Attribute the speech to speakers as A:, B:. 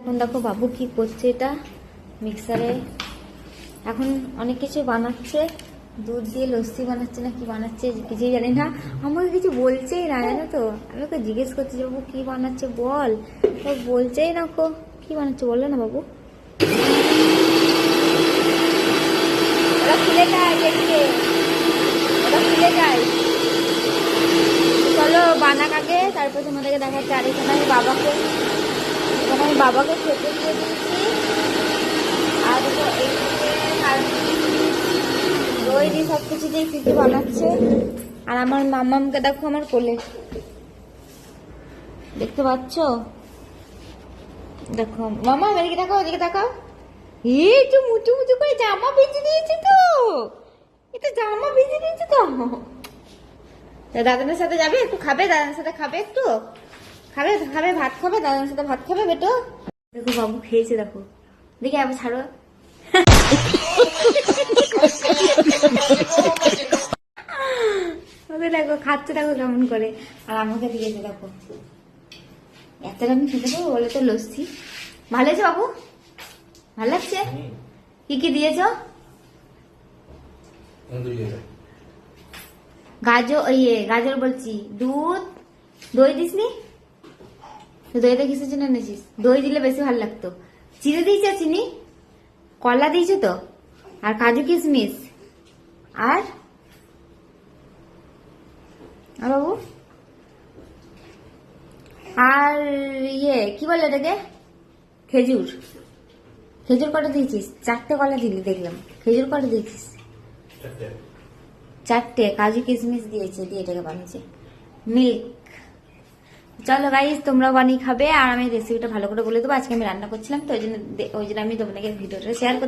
A: এখন দেখো বাবু কি করছে, এটা মিক্সারে এখন অনেক কিছু বানাচ্ছে, দুধ দিয়ে লস্যি বানাচ্ছে না কি বানাচ্ছে কিছুই জানি না, আমাকে কিছু বলছেই না জানো তো। আমি ওকে জিজ্ঞেস করছি যে বাবু কি বানাচ্ছে বল, ও বলছেই না কো কি বানাচ্ছে, বললো না বাবু। ওরা খুলে যায় দেখবে, ওরা খুলে যায়। চলো বানাক আগে, তারপর তোমাদেরকে দেখাচ্ছি। আর এখানে আমি বাবাকে খেতে দিয়ে দিচ্ছি। আর দই দিয়ে সব কিছু দিয়ে কি বানাচ্ছে। আর আমার মামামকে দেখো আমার কোলে, দেখতে পাচ্ছ? দেখো মামা এদিকে তাকাও, এদিকে তাকাও। এই তো মুচু মুচু করে জামা ভিজে দিয়েছে তো, এটা জামা ভিজে দিয়েছে তো। দাদানের সাথে যাবে, একটু খাবে, দাদার সাথে খাবে, একটু খাবে খাবে ভাত খাবে, দাদার সাথে ভাত খাবে বেটো। দেখো বাবু খেয়েছে, দেখো দেখে আবার ছাড়ো। দেখো খাচ্ছে, দেখো কেমন করে। আর আমাকে দিয়েছে দেখো, এতটা আমি খেতে পাবো বলে তো লস্যি। ভালো হয়েছে বাবু, ভালো লাগছে? কি কি দিয়েছ? গাজর বলছি, দুধ, দই দিসনি? দইটা কিসের জন্য এনেছিস? দই দিলে বেশি ভালো লাগতো। চিনি দিয়েছ? চিনি, কলা দিয়েছো তো, আর কাজু কিশমিশ, আর বাবু আর কি বলে এটাকে, খেজুর। খেজুর কটা দিয়েছিস? 4টে কলা দিলি দেখলাম। খেজুর কটা দিয়েছিস? 4টে। কাজু কিশমিশ দিয়েছে, দিয়ে এটাকে বানিয়েছে মিল্ক। চলো গাইস, তোমরা বানিয়ে খাবে, আর আমি রেসিপিটা ভালো করে বলে দেবো। আজকে আমি রান্না করছিলাম তো ওই জন্য আমি তোমাদেরকে ভিডিওটা শেয়ার করতে